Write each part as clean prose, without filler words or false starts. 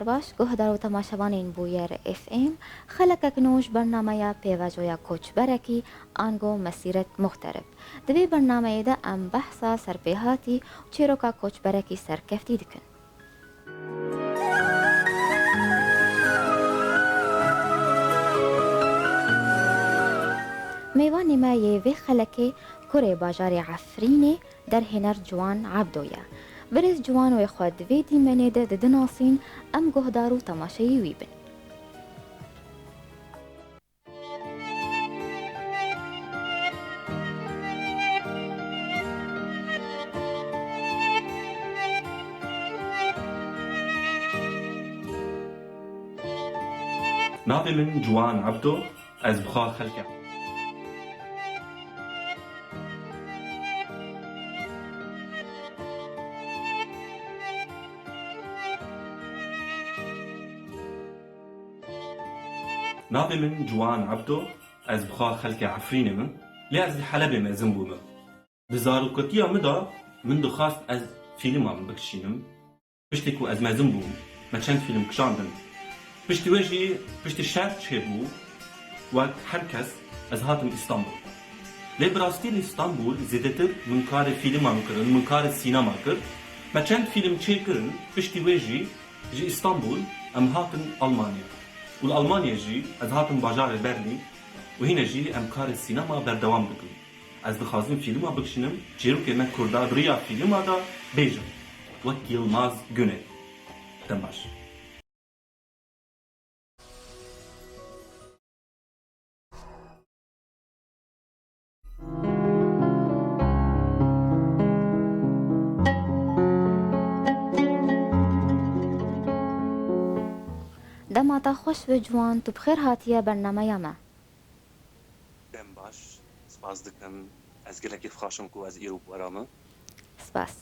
باش گهدار و تماشاوانین بویر اف ام خلق کنوش برنامه پیواجویا کوچ برکی آنگو مسیرت مخترب دوی برنامه ده ام بحثا سرپیهاتی چیروکا کوچ برکی سرکفتی دکن میوانی ما یوی خلقی کره باجار عفرینه در هنر جوان عبدویا برز جوان و خود دوی دیمنه ده دناسین ام گهدار و تماشایی ویبن ناوی من جوان عبدو از بخوا خلقه ناوی من جوان عبدو از بخوا خلقه عفرینه من لی از حلبه مزن بومه دزاروکتیا مدا من دخواست از فیلم هم بکشینم پشتی که از مزن بوم ما چند فیلم کشاندن پشتی وجهی پشتی شرط چه بو وقت هر کس از هاتم استانبول لی براستی استانبول زیدتر من کار فیلم هم کرن من کار سینما کرد ما چند فیلم چه کرن پشتی وجهی جی استانبول ام هاتن آلمانیا و آلمانیا جی از هاتم باجار برلین و هنا جی ام کار سینما بردوام بکن از دخوازم فیلم ها بکشنم جیرو که من کرده بریا فیلم ها دا بیجم وقت یلماز گونه دنباش دماتا خوش و جوان تو بخیر هاتیه برنامه ما دم باش سپاس دکم از گلکی فخاشم کو از ایرو برامه سپاس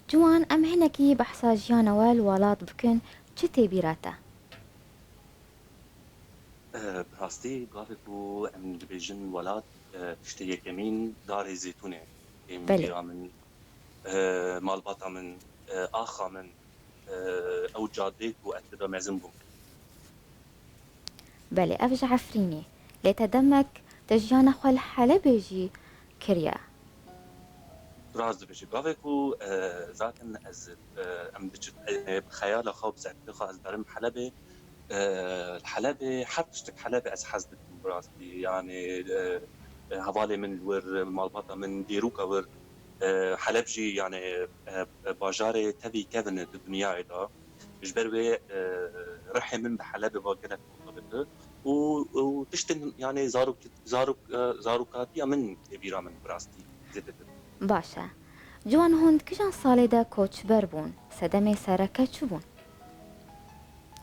جوان ام هنکی بحثا جیانا والولاد بکن چه تیبیراتا براستی قافی کو ام دبیجن ولاد تشتی یکمین دار زیتونه ام بله. دیرا من مالباتا من آخا من او جاده کو اتدا مزن بوم بله افج عفریني لتدمك تجيانا خوال حلبة جي كريا راز دبیجی قافی کو ذاتن از ام دجت بخیال خواب زعبت خو از دارم حلبه الحلبة حتشتك حلبة از حزدك براسي يعني هوالي من ور مالباطة من ديروكا ور حلبجي يعني باجاري تبي كيفن الدنيا دا جبروي رحي من بحلبة واقلك مرتبطة وتشتن يعني زاروكاتيا من كبيرة من براستي زدت باشا جوان هند كجان صالي دا كوتش بربون سدمي ساركا چوبون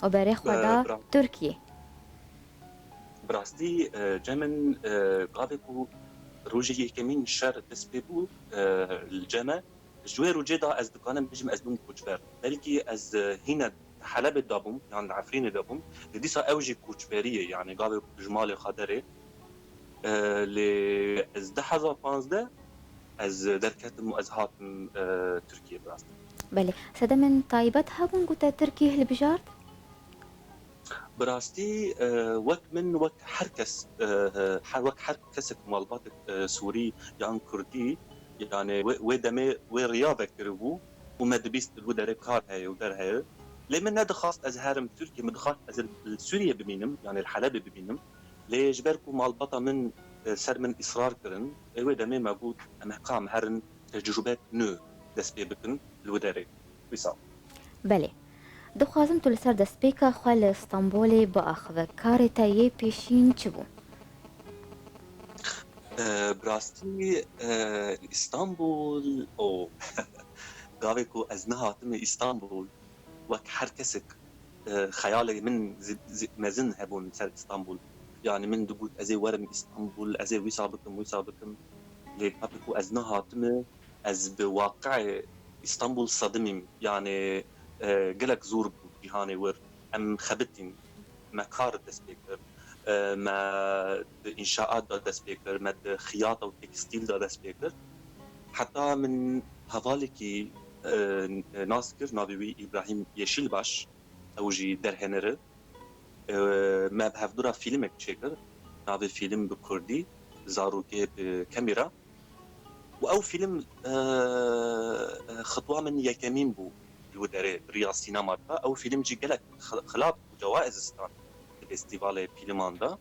وبري خدا تركيا براستي جمن قابكو روجي كمين شهر تسبيبو الجامع جوي روجي دا از دكانم بجم از دوم كوچبر بلكي از هنا حلب دابم يعني عفرين دابم لديسا اوجي كوچبريه يعني قابكو جمال خضري ل از ده حزا 15 از دركتم از هاتم تركيا براستي بله سدمن طيبتها بون قوتا تركي هالبجارد براستي وقت من وقت حركس وقت حركسك مالباتك سوري يعني كردي يعني ودمي ورياضة كربو وما دبيست الودر كار هاي ودر هاي لمن هذا خاص أزهارم تركيا مدخل أز سوريا بمينم يعني الحلبة بمينم ليش بركو مالبطة من سر من إصرار كرن ودمي موجود أمحقام هرن تجربات نو دس بيبكن الودر ويصاب بله دخوازم تو لسر دسبيكا خوال اسطنبولي بأخذ كارتا يه بيشين چبون براستي اسطنبول او قاويكو ازنها تم اسطنبول وك حركسك خيالي من مازن هبون سر اسطنبول يعني من دبوت ازي ورم اسطنبول ازي ويصابكم لبابكو ازنها تم از بواقع اسطنبول صدمي يعني قلك زور بجهاني ور ام خبتين مكار دسبيكر ما انشاءات دا دست بکر، ما خیاطه و تکستیل دا دست بکر حتى من هذالكي ناسكر نابي إبراهيم يشيلباش أو جي درهنر ما بهفدورا فيلمك تشكر نابي فيلم بكردي زاروكي بكاميرا وأو فيلم خطوة من يكمين بو الوداري ريا سينما أو فيلم جي قلق خلاط جوائز استان فيستيفال فيلمان دا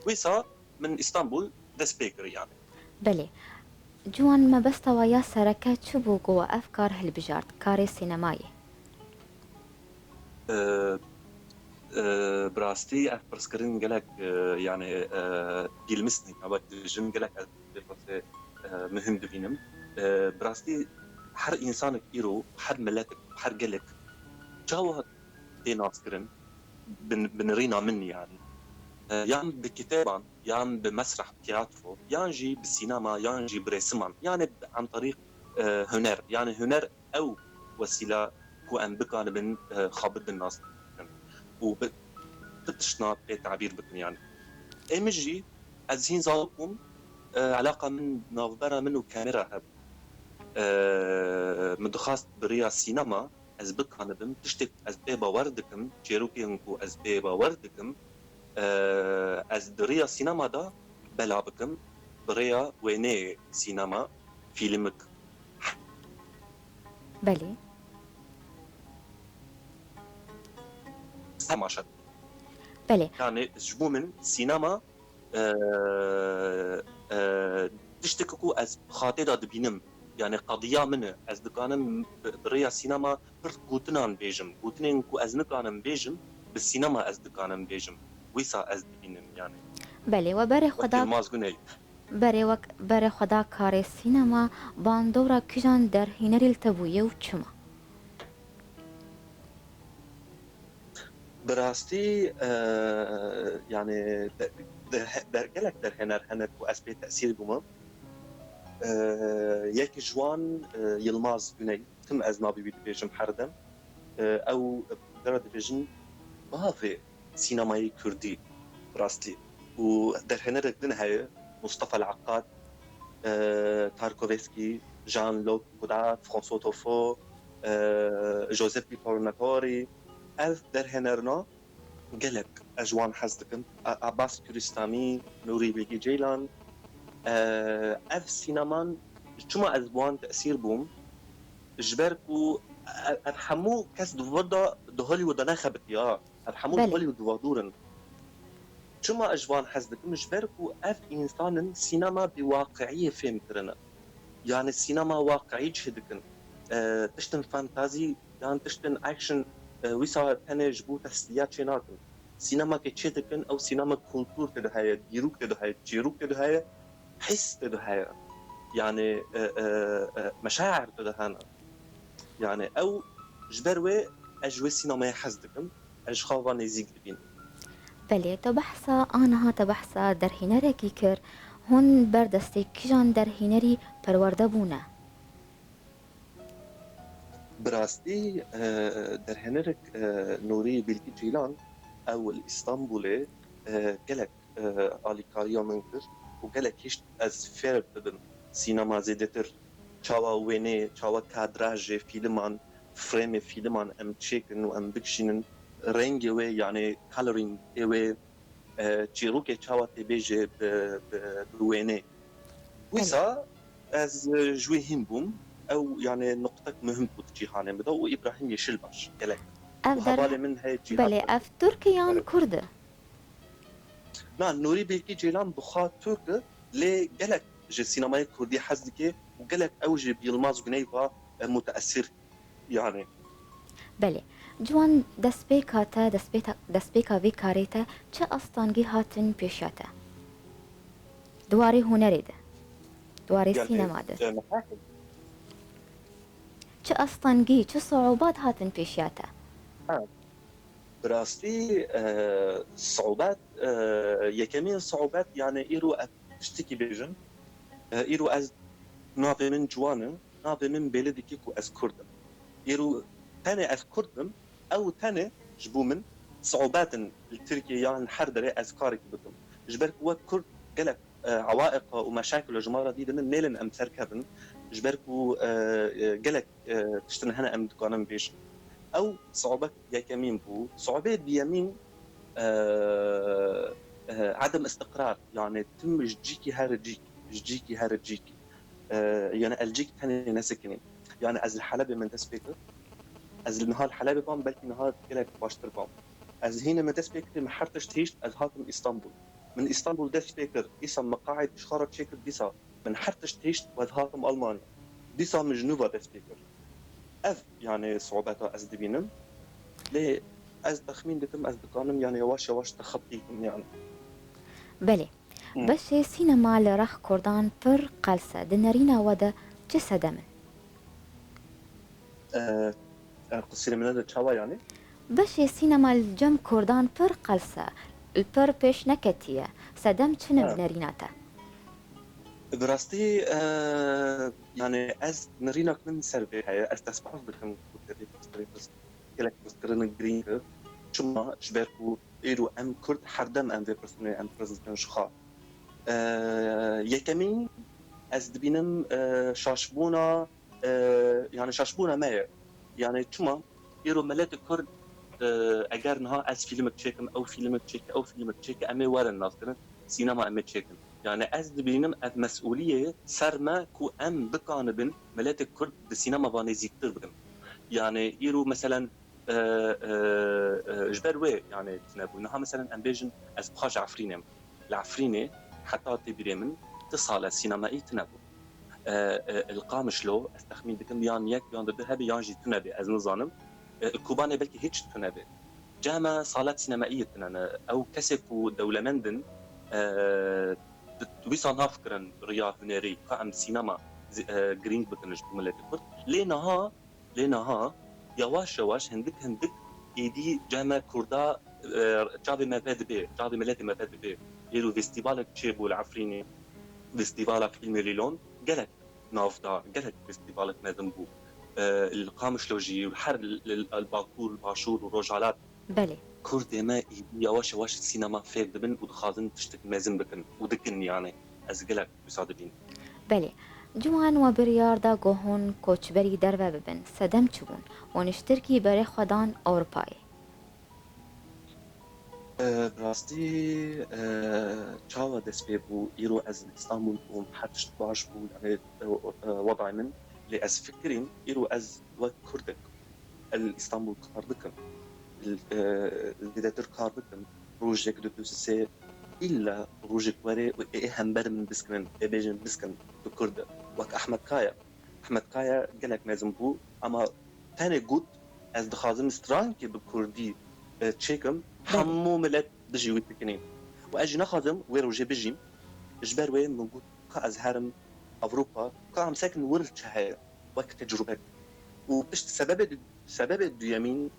ويسا من اسطنبول دسبيكر يعني. بله جوان ما بس توايا سركات شبو قوة أفكار هالبجارت كاري سينمائي براستي أفرسكرين قلق يعني بيلمسني أبغى جن قلق مهم دبينم براستي هر إنسان كيرو هر ملتك هر قلق جاوه دي ناسكرين بنرينا مني يعني يعني بكتابا يعني بمسرح تياترو يعني بالسينما يعني برسمان يعني عن طريق هنر يعني هنر أو وسيلة هو أن بكان من خابد الناس وبتشنا تعبير بكن يعني إيمجي أزين زالكم علاقة من نظرة منه كاميرا هب مدخاست بريا السينما أزبك أنا بم تشتك أزبيبا وردكم جيروكي إنكو أزبيبا وردكم از دريا سينما دا بلا بكم بريا ويني سينما فيلمك بله سماشت بله يعني جبو من سينما تشتككو از خاطر دبينم يعني قضية منه از دكانم بريا سينما برت قوتنان بيجم قوتنين كو از نكانم بيجم بالسينما از دكانم بيجم ويسا از دبينم يعني بله و بره خدا بره خدا کار سینما باندورا کجان در هنری التبویه و چما براستي يعني قالك در هنر و اسبي تأثير بوما ياك جوان يلماز بني تم از نابي بيجم حردم او درد بيجن بافي سينماي كردي براستي ودر هنر دنهاي مصطفى العقاد تاركوفسكي جان لوك غودات فرانسوا توفو جوزيف بيتورناتوري اف در هنرنا قلق اجوان حزدكم عباس كريستامي نوري بيجي جيلان اف سينمان شما ازوان تأثير بوم جبركو افحمو كاس دوفودا هوليوود انا خبت يا افحمو هوليوود دوادورن شما اجوان حزدكم جبركو اف انسان سينما بواقعيه فهمترنا يعني السينما واقعي جهدكن تشتن فانتازي يعني تشتن اكشن ويسا تاني جبو تسليات شناكن سينما كتشتكن او سينما كولتور تدهاية ديروك تدهاية جيروك تدهاية حس تدهاية يعني مشاعر تدهانا يعني او جبروي اجوي سينما حزدكن اجخاوان يزيق بين بله تو بحثا آنها تو بحثا در هنر کی کر هون بردسته کجان در هنری پرورده بونه براستي در هنرك نوري بلكي جيلان او الاسطنبولي قالك اليكاريا منكر وقالك هيش از فير بدن سينما زيدتر تشاوا ويني تشاوا كادراج فيلمان فريم فيلمان ام تشيكن وام بكشين رنج وي يعني كالورينج وي تشيروكي تشاوا تبيجي بويني ويسا از جوي هيمبوم او يعني نقطة مهم بوتجيهانه بدا وابراهيم يشيلباش قالك افدر من هاي بله اف تركيان كرده نعم نوري بيلكي جيلان بخا ترك لي قالك جي سينماي كردي حزدكي وقالك اوجي بيلماز غنيفا متاثر يعني بله جوان دسبيكا في كاريتا چه استانگی هاتن پیشاته دواري هنری ده دواري سينما ده چه استانگی چه صعوبات هاتن پیشاته براستي صعوبات يكمين صعوبات يعني ايرو اشتكي بيجن ايرو از نابي من جوانن نابي من بلدي كيكو از كردم ايرو تاني از كردم او تاني جبو من صعوبات التركيا يعني حردري از كارك بكم جبرك وقت كرد قلق عوائق ومشاكل وجمارة دي من نيلن ام تركبن جبركو قالك تشتن هنا ام دكانم بيش او صعوبات يا كمين بو صعوبات بيمين عدم استقرار يعني تم جيكي هارجيكي يعني الجيك تاني ناسكني يعني از الحلبة من تسبيكر از النهار الحلبة بام بلكي نهار قالك باشتر بام از هنا من تسبيكر ما حرتش تعيش از هاتم اسطنبول من اسطنبول تسبيكر إيسا مقاعد شخارة شيكر ديسا من حرتش تعيش از هاتم ألمانيا ديسا من جنوبا تسبيكر اف يعني صعوباتها از دبينم ليه از تخمين دكم از دكانم يعني يواش تخطيكم يعني بله باشه سینما لرخ کردان پر قلسه دنرينا ودا جسد من قصير من هذا تشاوا يعني باشه سینما الجم کردان پر قلسه البر پیش نکتیه سدم چنم دنريناتا براستي يعني از نرينك من سربي هاي از تسبح بكم بس كلك مسترن جرين شما جبركو إيرو أم كرد حردم أم في برسوني أم برزنتن شخا يكمين از دبينم شاشبونا يعني شاشبونا ما يعني شما إيرو ملات كرد اگر نها از فیلم تشيكم او فيلم تشيك امي ورا الناس كده سينما امي تشيكم يعني از دبينم مسؤوليه سرما كو ام بقانبن ملات كرد السينما باني زيكتر بكم يعني يرو مثلا جبر وي يعني تنابو نها مثلا امبيجن از بخاش عفرينم العفرينه حتى تبريمن اتصال السينمائي تنابو القامش لو استخمين بكم يان يك يان ذهبي يان جي تنابي از نظانم كوباني بلكي هيك تنابي جامع صالات سينمائية أنا أو كسفوا دولمندن تويسا نافكرن رياض هنري قام سينما جرين بكنش بملك الكرد لينها يواش هندك يدي جامع كردا جابي ما باد بي جابي ملاتي ما باد بي يلو فيستيفالك تشيبو العفريني فيستيفالك فيلم ليلون قالك نافدا قالك فيستيفالك مازنبو القامشلوجي والحر الباكور الباشور والرجالات بله كردي ما يواش السينما فيك دبن ودخازن تشتك مازن بكن ودكن يعني ازقلك بصادقين بله جوان و بریار دا گوهون کوچبری در و ببن سدم چبون و نشترکی بره خودان اورپای براستي تشاوا دسبيبو يرو از اسطنبول بوم حتى باش بو يعني وضع من اللي از فكرين يرو از وقت كردك الاسطنبول كاردكم الفيداتر كاردكم روجك دوتوسي إلا روجك وري وإيهم برمن بسكن بيجن بسكن بكردة وك أحمد كايا قالك مازن بو أما تاني قد از دخازم سترانكي بكردي تشيكم حمو ملت دجي ويتكنين وأجي نخازم ويرو جي بجيم جبر وين موجود كأز هرم أوروبا كعم ساكن ورد شهاية وك تجربة وبشت سبب الديامين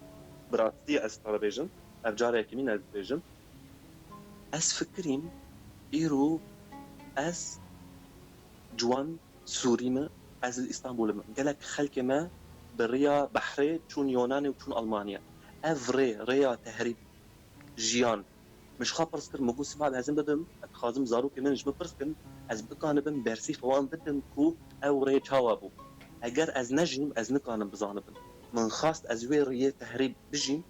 براتي از ترابيجن أفجار يكمين از بيجن از فكرين إيرو از جوان سوريما از الإسطنبول قالك خلق ما بريا بحري تشون يوناني وتشون ألمانيا أفري ريا تهريب جيان مش خابرسكر موجود سبعة لازم بدم خازم زارو كمان جب برسكن از بكان بن برسي فوان بدم كو أو ريا تشاوابو أجر از نجم از نكان بزانبن من خاص از وي ريا تهريب بجين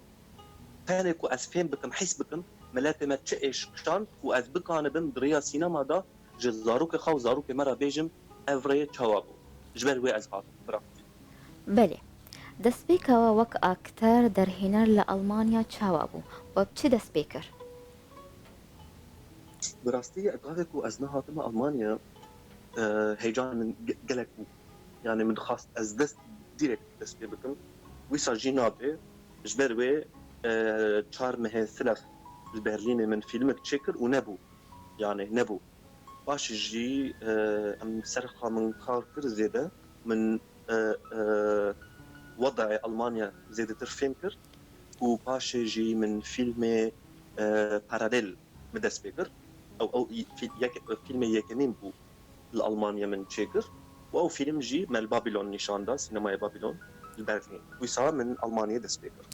كانكو از فين بكم حس بكم ملاتي ما تشئش كشان كو از بكان بن بريا سينما دا جزاروك خاو زاروك مرة بيجم أفري تشاوابو جبر وي از هاتو برافتي بله دسبيكا وك أكتر در هنر لألمانيا تشاوابو وبچه دسبيكر براستي أقاذكو أزنا هاتما ألمانيا هيجان من قلقو يعني من خاص از دست ديريكت دست بكم ويسا جينابي جبر وي چار مهي ثلاث البرليني من فيلم تشيكر ونبو يعني نبو باش جي ام سرقة من كاركر زيادة من وضع ألمانيا زيادة ترفينكر وباش جي من فيلم باراليل مدس بيكر أو فيلم يكمين بو الألمانيا من تشيكر أو فيلم جي من بابلون نيشان دا سينما بابلون البرلين ويصار من ألمانيا دس بيكر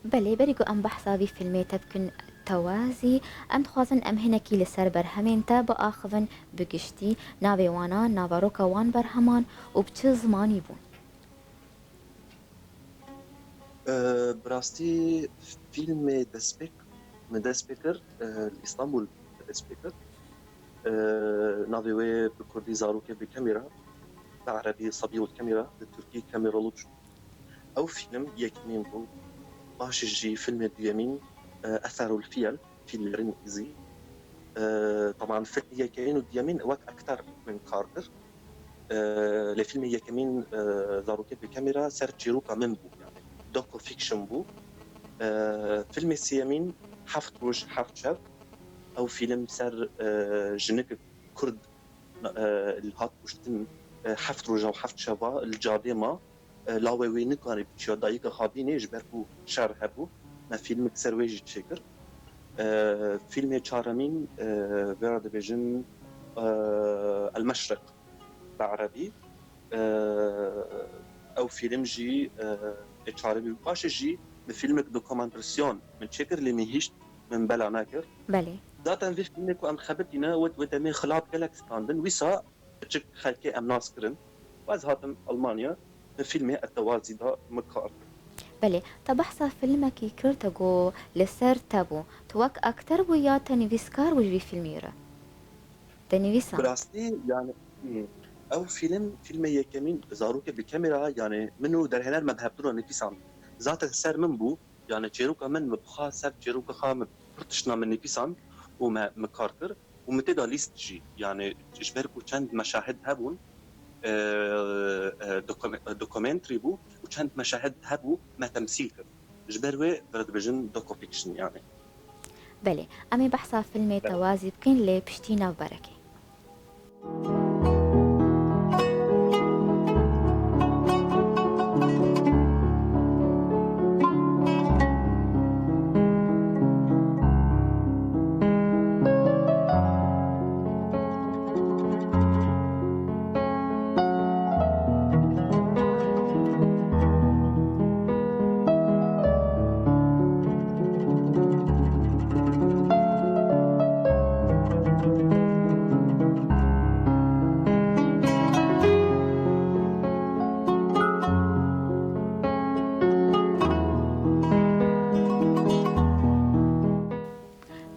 بله بریگو ام بحثا وی فیلمی تبکن توازی ام دخوازن ام هنکی لسر برهمین تا با آخوون بگشتی ناوی وانا ناواروکا وان برهمان و بچه زمانی بون. براستي فيلم دسبك من دسبكر الإسطنبول دسبكر نافي بكردي زاروكي بكاميرا بعربي صبي والكاميرا بالتركي كاميرا لوتش أو فيلم يكمين بون باش يجي فيلم اليمين أثر الفيل في الإنجليزي طبعا فيلم يكمين اليمين وقت أكثر من كارتر لفيلم يكمين زاروكي بكاميرا سر جيروكا من بو يعني دوكو فيكشن بو فيلم السيامين حفت روج حفت شاف او فيلم سر جنك كرد الهات وشتن حفت روج او حفت شافا الجاديما لاوي وين كان بتشو دايقه خابيني جبركو شر هبو ما فيلم كسر ويجي تشكر فيلم تشارمين فيرا ديفيجن المشرق بعربي او فيلم جي تشارمي باش جي من فيلمك دوكومنترسيون من تشكر اللي ميهيش من بلا ناكر بله داتن في فيلمك وام خبرتنا وتمي خلاب كلاك ستاندن ويسا تشك خلكي ام ناسكرن واز هاتم المانيا من فيلمي التوازي دا مكار بله تا بحثا فیلمکی کرتگو لسر تبو توک اکتر بو یا تنویسکار وجوی فیلمی را تنویسان براستي يعني او فيلم يكمين زاروك بكاميرا يعني منو درهنر مبهبدرو نفيسان ذات سر من بو يعني تشيروكا من مبخا سر تشيروكا خام برتشنا من نفيسان وما مكارتر ومتدا ليست جي يعني جبركو چند مشاهد هبون دوكومنتري بو وچند مشاهد هبو ما تمثيل كر جبروي برد بجن دوكو فيكشن يعني بله امی بحثا فیلمی توازی بکن لی پشتی نو برکی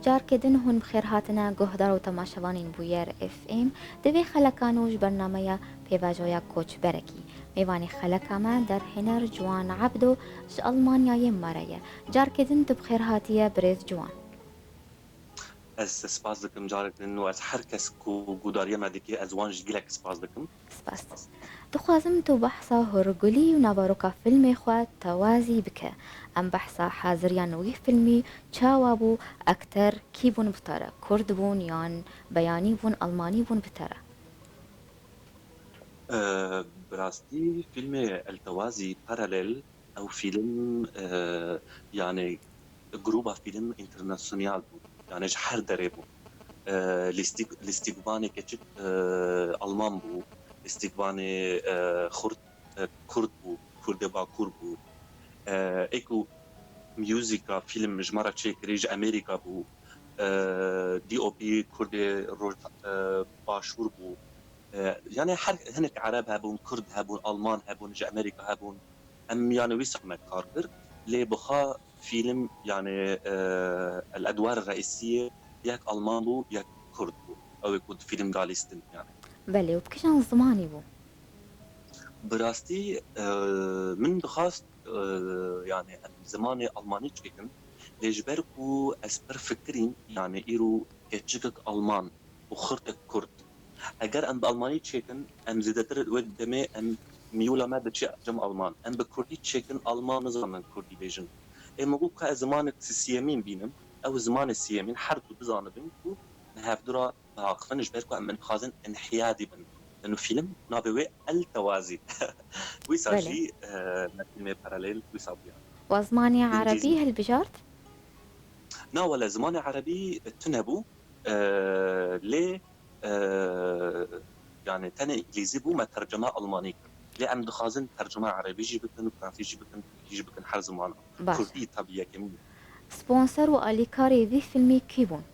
جار کدن هون بخیر هاتنا گهدار و تماشاوانین بویر اف ام دوی خلکانوش برنامه پیواجویا کوچ برکی میوانی خلکاما در هنر جوان عبدو ج المانیای مرایه جار کدن دو بخیر هاتیه برز جوان از سپاس دکم جارك انه از هر کس کو گوداریا مدکی از وان جگلک سپاس دکم سپاس دخوازم تو بحثا هرگولی و نواروکا فیلمی خواه توازی بکه ام بحثا حاضریان وی فیلمی چاوا بو اکتر کی بون بتره کرد بون یان بیانی بون المانی بون بتره براستي فيلم التوازي باراليل او فيلم يعني جروبا فيلم انترناسيونال بو يعني جحر دريبو الاستيقباني كتشك المان بو الاستيقباني خرد كرد بو كرد باكور بو ايكو ميوزيكا فيلم جمارة تشيك ريج امريكا بو دي او بي كرد روج باشور بو يعني حر هنك عرب هبون كرد هبون المان هبون جا امريكا هبون ام يعني ويسع مكاركر لي بخا فيلم يعني الادوار الرئيسيه ياك المان بو ياك كرد بو او يكون فيلم غاليستن يعني بله و بکشان زمانی بو براستي من دخاست يعني زماني الماني تشيكن ليجبركو اسبر فكرين يعني ايرو كتشكك المان وخرتك كرد اگر ام بالماني تشيكن ام زيدتر ودمي ام ميولا ما بتشي جم المان ام بكردي تشيكن المان زمان كردي بيجن اما بو كا زمان السيامين بينم او زمان السيامين حرتو بزانبن و هافدرا باقفن جبركو ام خازن انحيادي بن لانه فيلم نابوي التوازي بله ويساجي فيلم باراليل ويسابيا و زمانی بالانجليزي عربی هل بجارت نا ولا زمان عربي تنبو ليه يعني تاني انجليزي بو ما ترجمه الماني لي ام دخازن ترجمه عربي جي بكن فرنسي بكن تركي بكن هر زمان باشە كردي طبيعي كمين سپۆنسەر و ئالیکاری وی فیلمی کی بوون؟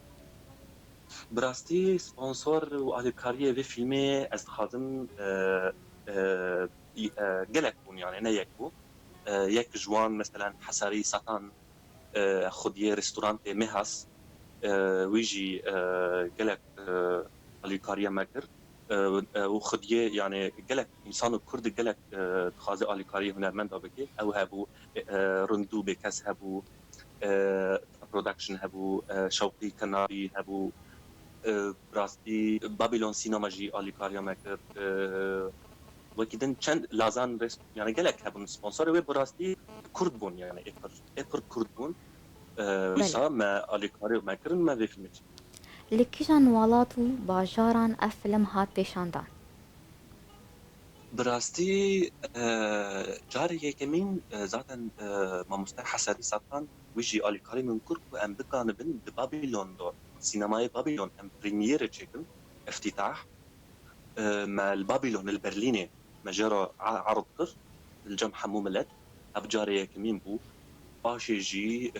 براستي سبونسور والكاريه في فيلمي از دخازم قلق بون يعني نيك بو يك جوان مثلا حساري ساتان خديه ريستورانتي مهس ويجي قلق الكاريه ماكر وخديه يعني قلق انسان كرد قلق خازي الكاريه هنرمند بكي او هبو رندو بكاس هبو برودكشن هبو شوقي كناري هبو براستي بابلون سينما جي الكاريا ماكر وكيدن چند لازان ريست يعني قالك هبون سبونسر وي براستي كرد بون يعني اكر كرد بون ويسا ما الكاريا ماكر ما في فيلم لە کیژان وڵات و باژاران ئەف فیلم هات پێشاندان؟ براستي جاري يكمين ذاتا ما مستر حساري ساتان ويجي الكاري من كرك وام بكان بن بابلون دو سينماي بابلون ام بريمير تشيكن افتتاح مع البابلون البرليني مجرى عرض قر الجم حمو ملت ابجاري كمين بو باشي جي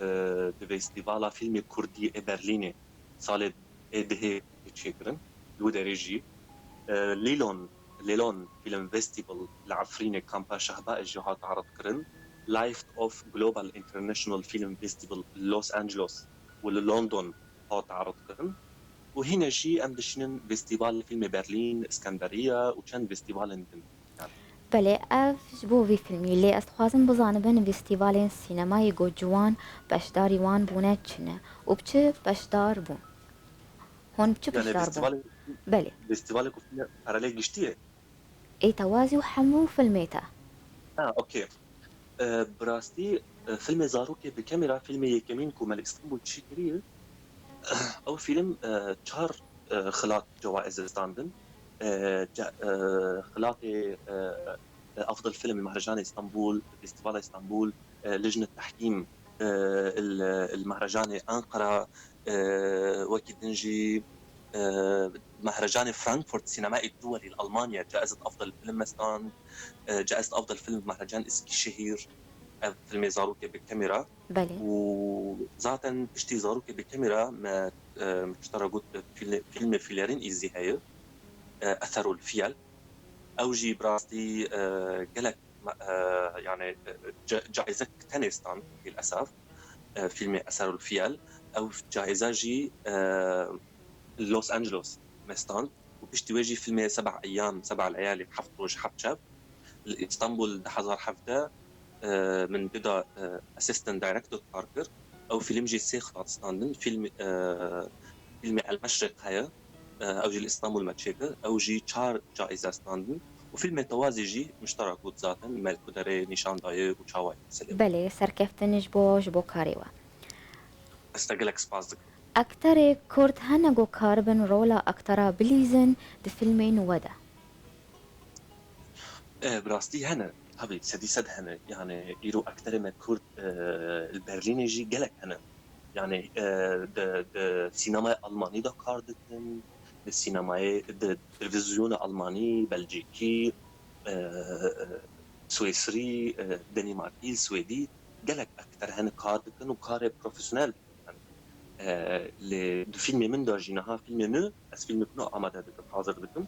بفيستيفالا فيلم كردي برليني صالد اده تشيكرن الودريجي ليلون فيلم فيستيفال العفريني كامبا شهباء الجهات عرض كرن لايف اوف جلوبال انترناشونال فيلم فيستيفال لوس انجلوس ولندن هات عرض كرن وهنا جي ام دشنن فيستيفال فيلم برلين اسكندريه وكان فيستيفال لندن بەڵێ ئەف ji بۆ vî فیلمی lê ez dixwazim bizanibin festîvalên sînemayê gojiwan beşdarî wan bûne çi ne û bi çi beşdar bûn? Hûn bi çi beşdar bûn? Belê فيستيفال paralel geçti ê tewazî û hemû filmê te. اوكي براستي فيلم زاروكي بكاميرا فيلم يكمين كومال اسطنبول تشيكري او فيلم تشار خلاط جوائز ستاندن خلاطي افضل فيلم بمهرجان اسطنبول فيستيفال اسطنبول لجنه تحكيم المهرجان انقره وكي دنجي مهرجان فرانكفورت سينمائي الدولي الالمانيا جائزه افضل فيلم ستاند جائزه افضل فيلم بمهرجان اسكيشهير فيلم زاروكي بالكاميرا بلي وذاتا بشتي زاروكي بالكاميرا ما اشتركت فيلم فيلرين ايزي هاي اثروا الفيل اوجي براستي قالك يعني جائزه تنستان للاسف فيلم اثروا الفيل او جائزه جي لوس انجلوس مستان وبشتي واجي فيلم 7 ايام 7 ليالي بحفظوش حبشب اسطنبول حضر حفده من بدا اسيستنت دايركتور باركر او فيلم جي سيخ ستاندن فيلم المشرق هيا او جي اسطنبول ماتشيكا او جي تشار جائزه ستاندن وفيلم توازي جي مشترك ذاتا مال كودري نيشان داي وتشاواي بلي سركفتنج بو كاريوا استقلك سباز اكتر كورد هنگو كاربن رولا اكترا بليزن دي فيلمين ودا براستي هنا هبي سدي سد هنا يعني يرو اكتر من كورد البرليني جي قالك هنا يعني د سينما الماني دا كاردتن السينما التلفزيون الالماني بلجيكي سويسري دنماركي سويدي قالك اكثر هن كاردتن وكار بروفيشنال يعني الفيلم من داجينها فيلم نو اس فيلم كنو اماده بكم حاضر بكم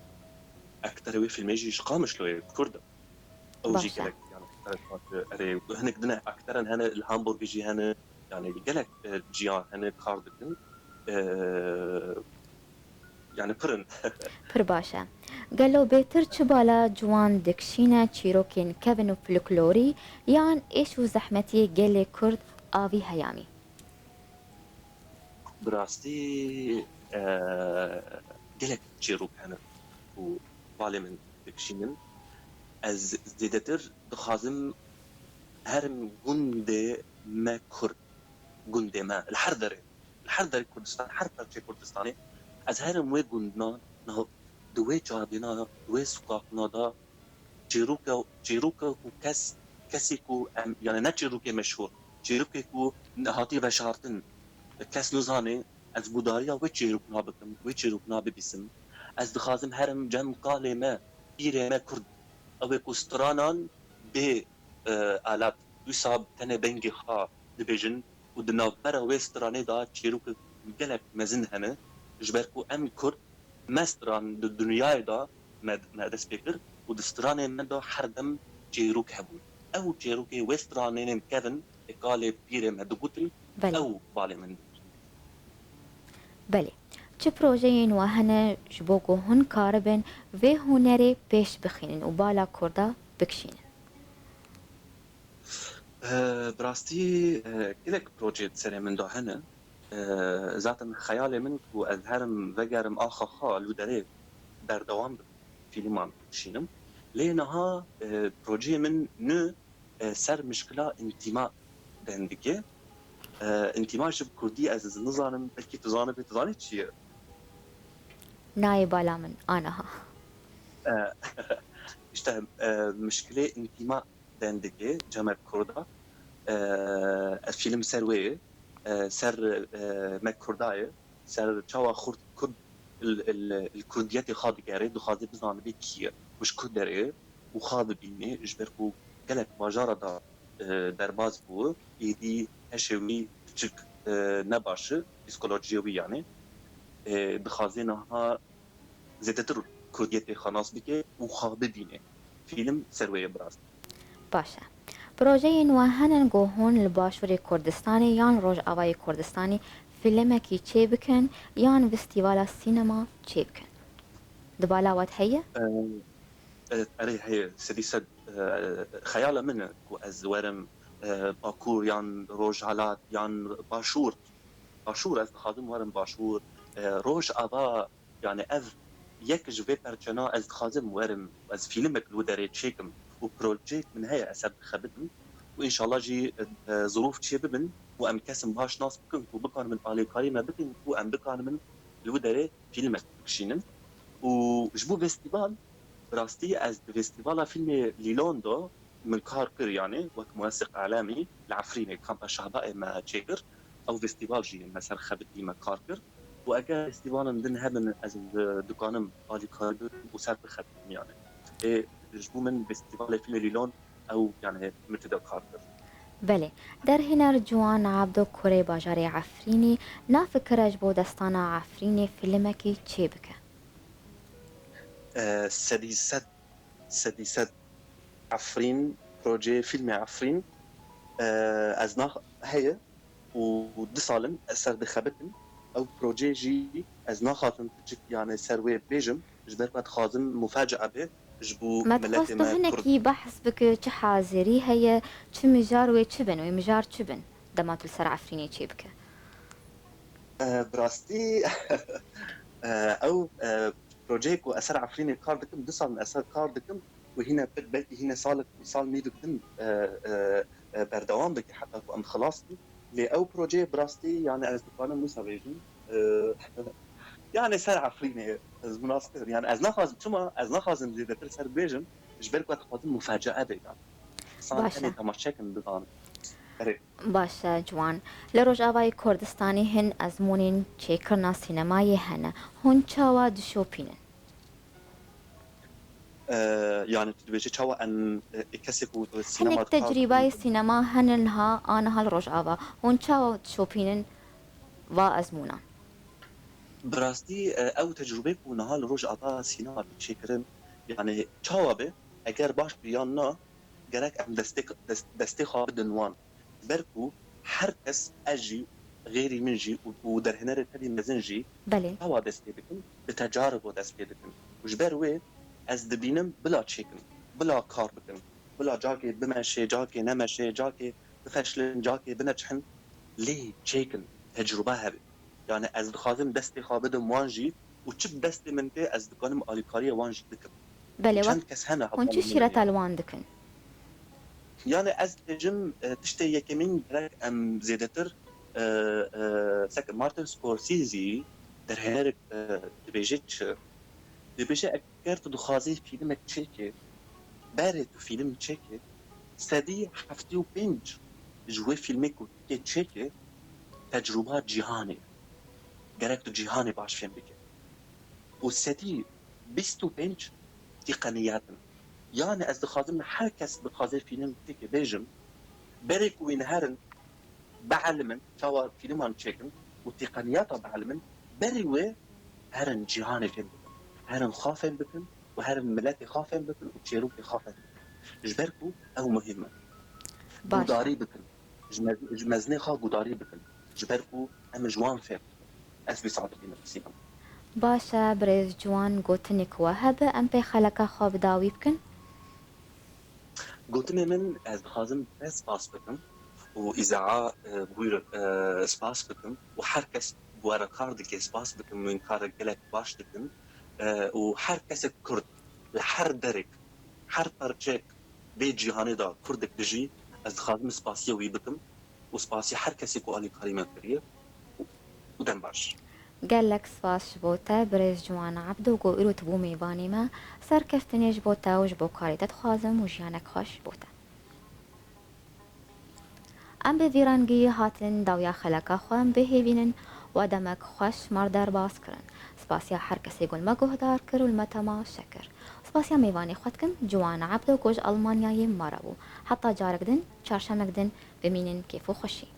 اكثر وي فيلم يجي قامش له كرد او جي قالك يعني هن قدنا اكثر هن الهامبورغ يجي هن يعني قالك جيان هن كاردتن يعني برن پر باشە گەلۆ بێتر چ بالا جوان دکشینە چیرۆکên کەڤن و فلکلۆری یان ئێش و زەحمەتی گەلێ کورد ئاوی هەیامی براستي قالك چیرۆک هەن و بالێ من دکشینن از زیدەتر دخوازم هەرم گوندێ ما کورد گوندێ ما الحر دەرێ کوردستان هەر پەرچەی کوردستانی از هرم وی گوندنا نه دوی جادینا دوی سوقاقنا دا چیروکا و کسی کو یعنی نه چیروک مشهور چیروک کو هاتی بشارتن کس نزانه از بوداریا وی چیروکنا بکم وی چیروکنا ببیسم از دخوازم هرم جم قاله ما پیره ما کرد او کو سترانان به آلات دوسا تنه بنگی ها دبیجن و دناوبر و سترانه دا چیروک گلک مزن هنه جبر کو ام کرد مستران د دنیای دا مد سپیکر و دسترانه من دا هر دم چیروک هبون او چیروک وسترانه کevin اقاله پیرم هدگوتن بله او بالي من بله چه پروژه‌ین و هنه جبوگو هن کاربن و هنری پیش بخینن و بالا کرده بکشینن براستي كلك بروجيت سري من دو هنا ذاتا خيالي منك وأظهرم وقرم آخا خا الودري بردوام فيلمان شينم لينها بروجي من نو سر مشكلة انتماء دندقية انتماء شب كردي أزز نظانم بلكي تظاني چيه ناي بالا من آنها اشتهم مشكلة انتماء دندقية جمع كردا الفيلم سروي سر مك كرداية سر تشوا خرد كرد الكرديات خاض جاري دو خاض بزنان بيكية وش كردري وخاض بيني جبركو قالك مجارة دا درباز بو يدي هشوي تشك نباشه بسيكولوجيوي يعني بخازينها زيادتر كرديات خلاص بكي وخاض بيني فيلم سروي براز باشه پروژه‌ین و هنن گو هون لباشوری کردستانی یان روژ آوای کردستانی فیلمکی چه بکن یان فستیوالا سینما چه بکن دبالا وات هيا أري هي سديسة خيالة منه وأز ورم باكور يان روجالات يان باشور أز خادم ورم باشور روج أبا يعني أذ يك جوي برجنا أز خادم ورم أز فيلمك الودري تشيكم وبروجيكت من هي أسد خبتم وإن شاء الله جي ظروف تشيبن وأم كسم باش ناس بكن وبكان من آلي كاريما بكن وأم بكان من الودري فيلمك بكشينن وجبو فيستيفال براستي از فيستيفال فيلم ليلوندو من كاركر يعني وقت منسق اعلامي العفريني كامبا شهباء ما تشيكر او فيستيفال جي مثلا خبت ما كاركر واجا فيستيفال من هبن از دكانم بالي كاركر وسار بخدم يعني جبو من فيستيفال فيلم ليلون او يعني مثل كاركر بله در هنر جوان عبدو کوری باجاری عفرینی نافکرش بو دستانا عفرینی فیلمکی چه بکن سديسات عفرين بروجي فيلم عفرين ازناخ هي ودصالن اثر دخبتن او بروجي جي ازناخاتن تجيك يعني سروي بيجم جبر بعد خازم مفاجأة به جبو ما ملاتي تخصتو هنكي بحث بك چه حاضري هي چه مجار و چه بن و مجار چه بن دماتو سر عفريني چه بك براستي او بروجيك واثر عفريني كاردكم دصال اثر كاردكم وهنا بلكي هنا صال ميدكم بردوام بك حتى ام خلاصتي لي او بروجي براستي يعني از دكان موسى بيجن يعني سر عفريني از مناسب يعني از نخواز شما از نخوازم زيادة سر بيجن جبرك وقت خاطر مفاجأة بيجن صار باشا. تاني تماشاكن بضان باشه جوان لروج آوای کردستانی هن ازمونین چه کرنا سینمایی هنه هن چاوا دشوپینن يعني تدبيجي تشوا ان يكسكوا السينما هنك تجربه سینما هننها آنها لروج آوا هن چاوا دشوپینن و ازمونا براستي او تجربه ونها لروج اعطاها سينما بتشكرن يعني تشاوبه اگر باش بيانا جرك ام دستي خاب دنوان بركو هر كس اجي غيري منجي ودر هنر تبي مزنجي بله توا دستي بكن بتجارب ودستي بكن وجبر وي از دبينم بلا تشيكن بلا كار بكن بلا جاكي بمشي جاكي نمشي جاكي بفشلن جاكي بنجحن ليه تشيكن تجربه هبه يعني از دخازم دستي خابدم وانجي وتشب دستي من تي از دكانم آليكارية وانجي دكم بله چند كس هنا هن چه شیرت الوان دکن يعني از تجم تشتي يكمين درك ام زيادتر سك مارتن سكورسيزي در هنرك دبيجي اكرت دخازي فيلم تشيكي بارد فيلم تشيكي سدي حفتي وبنج جوي فيلمك تشيكي تجربات جهاني جركت جهاني باش فيلم بك والسدي بيستو بنج تقنيات Yani ez dixwazim herkes bixwaze film têkê bêjim berek wî neherin beelimin çawa filman çêkin û têqeniyata beelimin berê wê herin cîhanê fêm bikin, herin xwe fêm bikin û herin milletê xwe fêm bikin û çêrokê xwe fêm bikin. Ji ber ku ew muhîm e. باشە Gudarî bikin. Ji mezinê xwe gudarî bikin. Ji ber ku em ji wan fêm bikin. Ez vî saet dîme bisînim. باشە برێز جوان گوتنێک وە هەبە ئەم پێی خەلەکە خۆ بداوی بکەن Gotimê min ez dixwazim te spas bikim û îzaa bûyr spas bikim û her kes bu were kar dike spas bikim wên karek gelek baş dikin û her kesek Kurd li her derek her parçek vê cîhanê da Kurdek dijî ez dixwazim spasiya wî bikim û spasiya her kesê ku alîkarî me kiriye û dem baş. گەلێک سپاس ji بۆ te برێز جوان عەبدو و گۆئیرۆت بوو mêvanê me سەرکەفتنێ ji بۆ te û ji bo karê te dixwazim û jiyanek xweş بۆ te ئەم bi vî rengî hatin dawiya xeleka xwe em bihêvînin û demek xweş mar derbas kirin spasiya her kesê ku me guhdar kir û li me temaşe kir spasiya mêvanê xwe dikim Ciwan Ebdo ku ji Almanyayê me re bû heta carek din çarşemek din bimînin kêf û xweşî